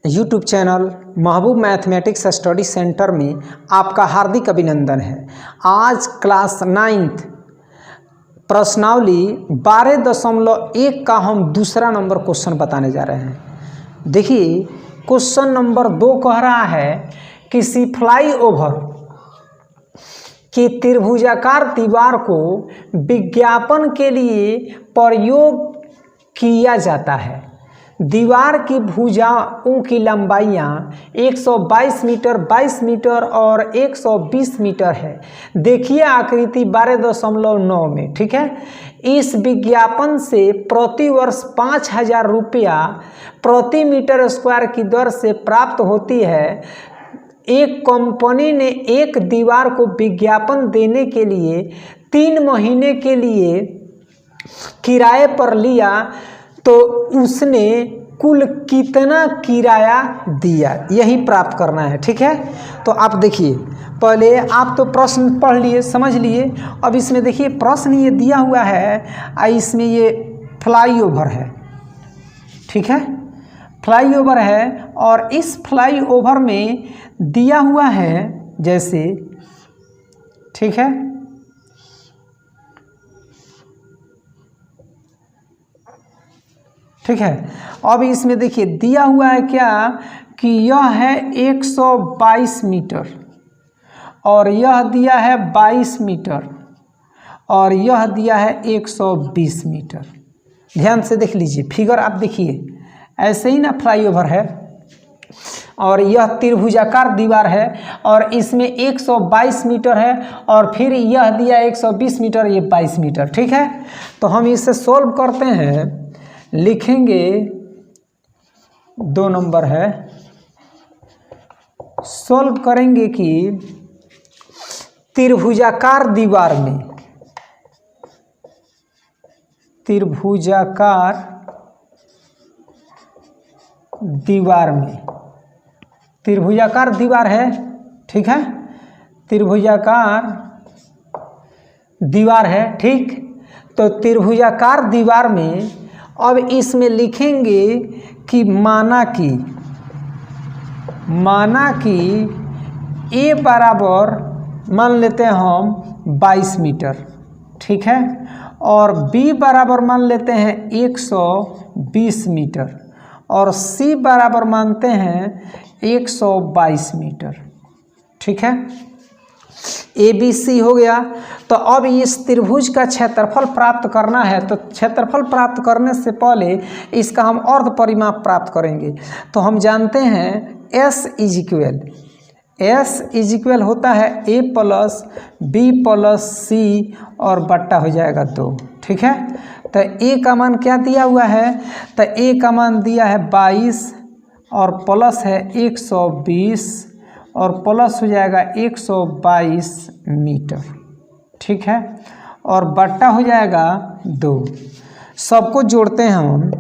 YouTube channel महबूब mathematics study centre में आपका हार्दिक अभिनंदन है। आज क्लास 9th प्रश्नावली 12.1 का हम दूसरा नंबर क्वेश्चन बताने जा रहे हैं। देखिए क्वेश्चन नंबर 2 कह रहा है किसी फ्लाईओवर की त्रिभुजाकार दीवार को विज्ञापन के लिए प्रयोग किया जाता है। दीवार की भुजाओं की लंबाइयाँ 122 मीटर, 22 मीटर और 120 मीटर है। देखिए आकृति 12.9 में, ठीक है। इस विज्ञापन से प्रति वर्ष 5,000 रुपया प्रति मीटर स्क्वायर की दर से प्राप्त होती है। एक कंपनी ने एक दीवार को विज्ञापन देने के लिए 3 महीने के लिए किराए पर लिया तो उसने कुल कितना किराया दिया, यही प्राप्त करना है, ठीक है। तो आप देखिए, पहले आप तो प्रश्न पढ़ लिए, समझ लिए। अब इसमें देखिए प्रश्न ये दिया हुआ है, इसमें ये फ्लाईओवर है, ठीक है। फ्लाईओवर है और इस फ्लाईओवर में दिया हुआ है जैसे, ठीक है, ठीक है। अब इसमें देखिए दिया हुआ है क्या कि यह है 122 मीटर और यह दिया है 22 मीटर और यह दिया है 120 मीटर। ध्यान से देख लीजिए फिगर, आप देखिए ऐसे ही ना फ्लाईओवर है और यह त्रिभुजाकार दीवार है और इसमें 122 मीटर है और फिर यह दिया 120 मीटर, ये 22 मीटर, ठीक है। तो हम इसे सोल्व करते हैं, लिखेंगे 2 नंबर है, सोल्व करेंगे कि त्रिभुजाकार दीवार में, त्रिभुजाकार दीवार में, त्रिभुजाकार दीवार है, ठीक है, त्रिभुजाकार दीवार है, ठीक। तो त्रिभुजाकार दीवार में अब इसमें लिखेंगे कि माना कि ए बराबर मान लेते हैं हम 22 मीटर, ठीक है, और बी बराबर मान लेते हैं 120 मीटर और सी बराबर मानते हैं 122 मीटर, ठीक है। ए बी सी हो गया। तो अब इस त्रिभुज का क्षेत्रफल प्राप्त करना है, तो क्षेत्रफल प्राप्त करने से पहले इसका हम अर्ध परिमाप प्राप्त करेंगे। तो हम जानते हैं एस इज इक्वल होता है ए प्लस बी प्लस सी और बट्टा हो जाएगा 2, ठीक है। तो ए का मान क्या दिया हुआ है, तो ए का मान दिया है 22 और प्लस है 120 और प्लस हो जाएगा 122 मीटर, ठीक है, और बट्टा हो जाएगा 2। सबको जोड़ते हैं हम,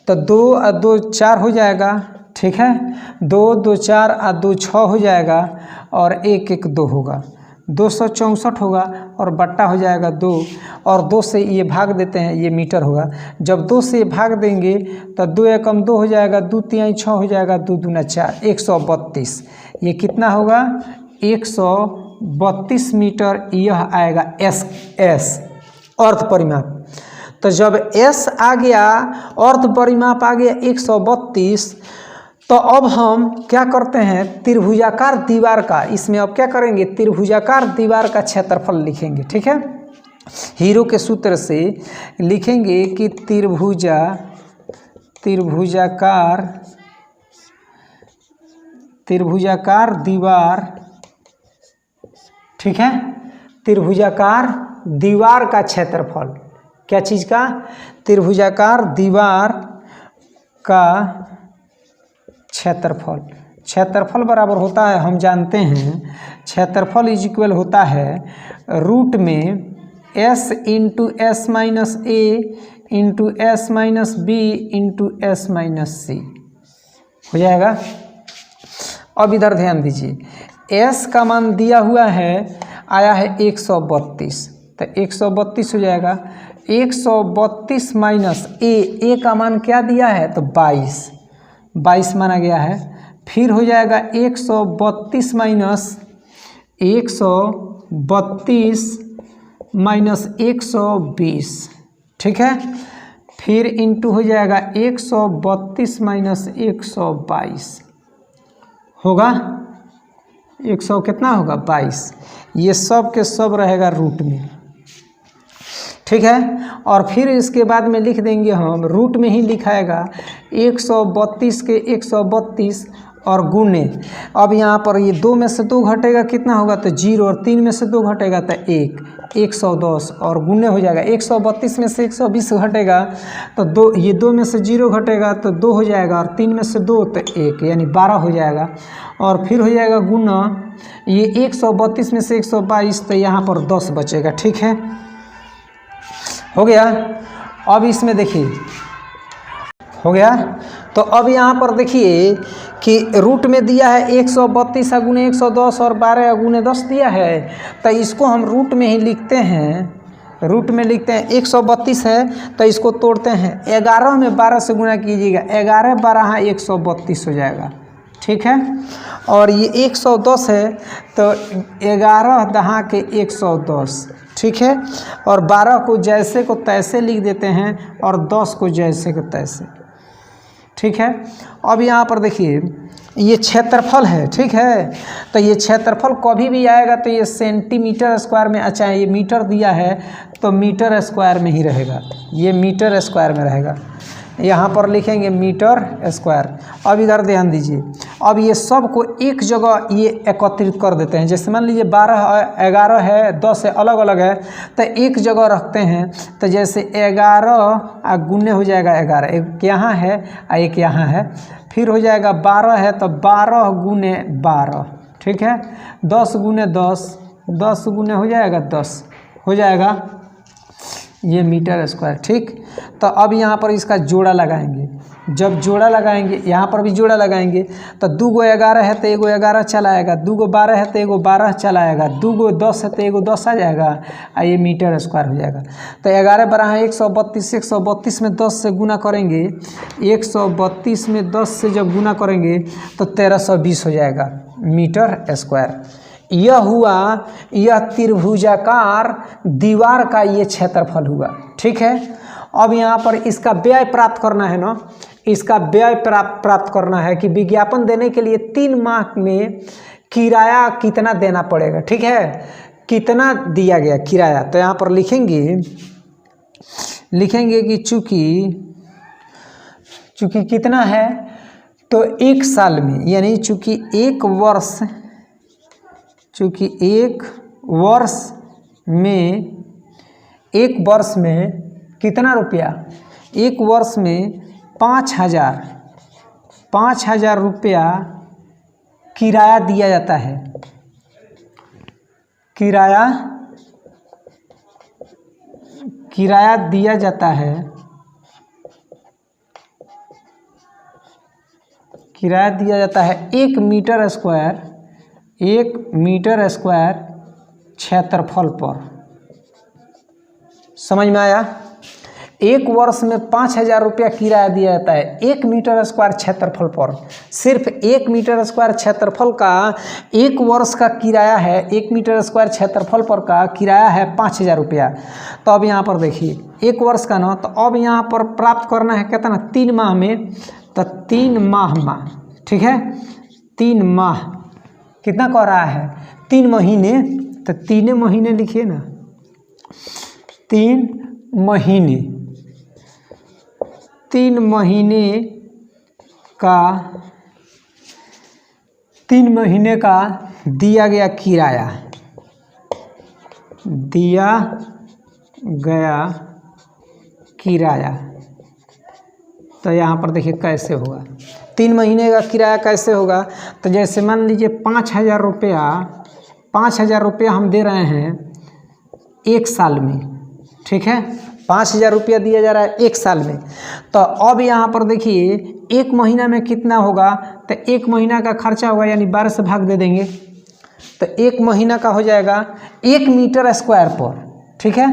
तो 2 और 2 4 हो जाएगा, ठीक है, 2 2 4 और 2 6 हो जाएगा और 1 1 2 होगा, 264 होगा और बट्टा हो जाएगा 2 और 2 से ये भाग देते हैं, ये मीटर होगा। जब 2 से भाग देंगे तो 2 एकम 2 हो जाएगा, 2 3 6 हो जाएगा, 2 दूना 4, 132। ये कितना होगा, 132 मीटर, यह आएगा एस अर्ध परिमाप। तो जब एस आ गया, अर्ध परिमाप आ गया 132, तो अब हम क्या करते हैं, त्रिभुजाकार दीवार का, इसमें अब क्या करेंगे, त्रिभुजाकार दीवार का क्षेत्रफल लिखेंगे, ठीक है। हीरो के सूत्र से लिखेंगे कि त्रिभुजाकार दीवार, ठीक है, त्रिभुजाकार दीवार का क्षेत्रफल, क्या चीज़ का, त्रिभुजाकार दीवार का क्षेत्रफल बराबर होता है, हम जानते हैं क्षेत्रफल इज इक्वल होता है रूट में s into S minus A into S minus B into S minus C हो जाएगा। अब इधर ध्यान दीजिए, s का मान दिया हुआ है, आया है 132, तो 132 हो जाएगा, 132 माइनस ए का मान क्या दिया है, तो 22, 22 माना गया है। फिर हो जाएगा 132 माइनस 120, ठीक है। फिर इंटू हो जाएगा 132 माइनस 122 होगा 100 कितना होगा 22। ये सब के सब रहेगा रूट में, ठीक है। और फिर इसके बाद में लिख देंगे हम, रूट में ही लिखाएगा 132 के 132 और गुने। अब यहाँ पर ये 2 में से 2 घटेगा कितना होगा तो 0, और 3 में से 2 घटेगा तो 1, 110 और गुने हो जाएगा। 132 में से 120 घटेगा तो 2, ये 2 में से 0 घटेगा तो 2 हो जाएगा, और 3 में से 2 तो 1, यानी 12 हो जाएगा। और फिर हो जाएगा गुना, ये 132 में से 122 तो यहाँ पर 10 बचेगा, ठीक है, हो गया। अब इसमें देखिए हो गया। तो अब यहाँ पर देखिए कि रूट में दिया है 132 गुने 110 और 12 गुने 10 दिया है, तो इसको हम रूट में ही लिखते हैं। रूट में लिखते हैं 132 है तो इसको तोड़ते हैं 11 में 12 से गुना कीजिएगा, 11 12 132 हो जाएगा, ठीक है। और ये 110 है तो 11 दहा के 110, ठीक है। और 12 को जैसे को तैसे लिख देते हैं और 10 को जैसे को तैसे, ठीक है। अब यहाँ पर देखिए ये क्षेत्रफल है, ठीक है। तो ये क्षेत्रफल कभी भी आएगा तो ये सेंटीमीटर स्क्वायर में, अच्छा ये मीटर दिया है तो मीटर स्क्वायर में ही रहेगा, ये मीटर स्क्वायर में रहेगा। यहाँ पर लिखेंगे मीटर स्क्वायर। अब इधर ध्यान दीजिए, अब ये सब को एक जगह ये एकत्रित कर देते हैं। जैसे मान लीजिए 12 11 है, 10 है, अलग अलग है तो एक जगह रखते हैं। तो जैसे 11 गुने हो जाएगा 11, एक यहाँ है और एक यहाँ है। फिर हो जाएगा 12 है तो 12 गुने 12, ठीक है। 10 गुने 10, 10 गुने हो जाएगा 10, हो जाएगा ये मीटर स्क्वायर, ठीक। तो अब यहाँ पर इसका जोड़ा लगाएंगे। जब जोड़ा लगाएंगे, यहाँ पर भी जोड़ा लगाएंगे तो 2 गो 11 है तो 1 गो 11 चला आएगा, 2 गो 12 है तो 1 गो 12 चला आएगा, 2 गो 10 है तो 1 गो 10 आ जाएगा और ये मीटर स्क्वायर हो जाएगा। तो 11 12 132, 132 में 10 से गुना करेंगे, 132 में 10 से जब गुना करेंगे तो 1320 हो जाएगा मीटर स्क्वायर। यह हुआ, यह त्रिभुजाकार दीवार का ये क्षेत्रफल हुआ, ठीक है। अब यहाँ पर इसका व्यय प्राप्त करना है ना, इसका व्यय प्राप्त करना है कि विज्ञापन देने के लिए 3 माह में किराया कितना देना पड़ेगा, ठीक है, कितना दिया गया किराया। तो यहाँ पर लिखेंगे कि चूँकि कितना है तो 1 साल में, यानी चूँकि 1 वर्ष में कितना रुपया, 1 वर्ष में 5,000 रुपया किराया दिया जाता है। किराया दिया जाता है, किराया दिया जाता है 1 मीटर स्क्वायर क्षेत्रफल पर। समझ में आया? 1 वर्ष में 5,000 रुपया किराया दिया जाता है 1 मीटर स्क्वायर क्षेत्रफल पर। सिर्फ 1 मीटर स्क्वायर क्षेत्रफल का 1 वर्ष का किराया है, 1 मीटर स्क्वायर क्षेत्रफल पर का किराया है 5,000 रुपया। तो अब यहाँ पर देखिए 1 वर्ष का ना, तो अब यहाँ पर प्राप्त करना है कितना 3 माह में, तो 3 माह, ठीक है। 3 माह कितना कह रहा है 3 महीने, तो 3 महीने लिखिए ना, 3 महीने का दिया गया किराया। तो यहाँ पर देखिए कैसे होगा 3 महीने का किराया कैसे होगा। तो जैसे मान लीजिए 5,000 रुपया हम दे रहे हैं 1 साल में, ठीक है। 5,000 रुपया दिया जा रहा है 1 साल में। तो अब यहाँ पर देखिए 1 महीना में कितना होगा, तो 1 महीना का खर्चा होगा, यानी 12 से भाग दे देंगे तो 1 महीना का हो जाएगा 1 मीटर स्क्वायर पर, ठीक है।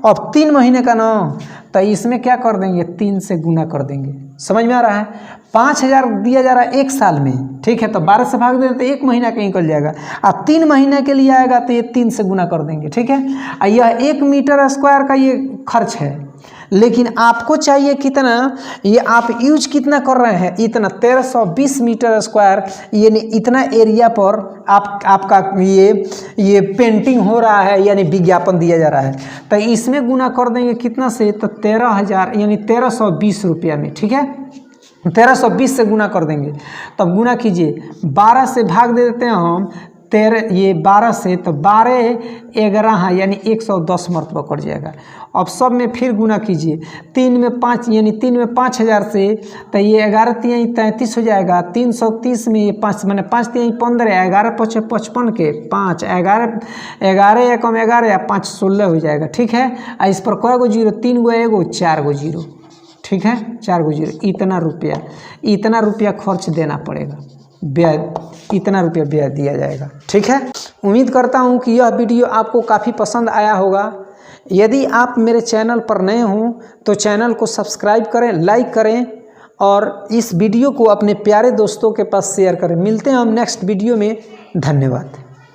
अब 3 महीने का ना, तो इसमें क्या कर देंगे 3 से गुना कर देंगे, समझ में आ रहा है। 5,000 दिया जा रहा है 1 साल में, ठीक है। तो 12 से भाग देते तो 1 महीना का निकल जाएगा। अब 3 महीने के लिए आएगा तो ये 3 से गुना कर देंगे, ठीक है। यह 1 मीटर स्क्वायर का ये खर्च है, लेकिन आपको चाहिए कितना, ये आप यूज कितना कर रहे हैं, इतना 1320 मीटर स्क्वायर, यानी इतना एरिया पर आपका ये पेंटिंग हो रहा है, यानी विज्ञापन दिया जा रहा है। तो इसमें गुना कर देंगे कितना से, तो 13,000 यानी 1320 रुपया में, ठीक है। 1320 से गुना कर देंगे। तब गुना कीजिए, 12 से भाग दे देते हैं हम 13, ये 12 से, तो 12 11 यानी 110 मरतबा कट जाएगा। अब सब में फिर गुना कीजिए, 3 में 5 यानी 3 में 5,000 से, तो ये 11 3 33 हो जाएगा। 330 में ये 5 मैंने 5 3 15, 11 5 55 के 5, 11 कम 11 या 5 16 हो जाएगा, ठीक है। इस पर कै गो जीरो, 3 गो एगो 4 गो जीरो, ठीक है, 4 गो जीरो। इतना रुपया खर्च देना पड़ेगा, ब्याज इतना रुपया ब्याज दिया जाएगा, ठीक है। उम्मीद करता हूँ कि यह वीडियो आपको काफ़ी पसंद आया होगा। यदि आप मेरे चैनल पर नए हों तो चैनल को सब्सक्राइब करें, लाइक करें और इस वीडियो को अपने प्यारे दोस्तों के पास शेयर करें। मिलते हैं हम नेक्स्ट वीडियो में। धन्यवाद।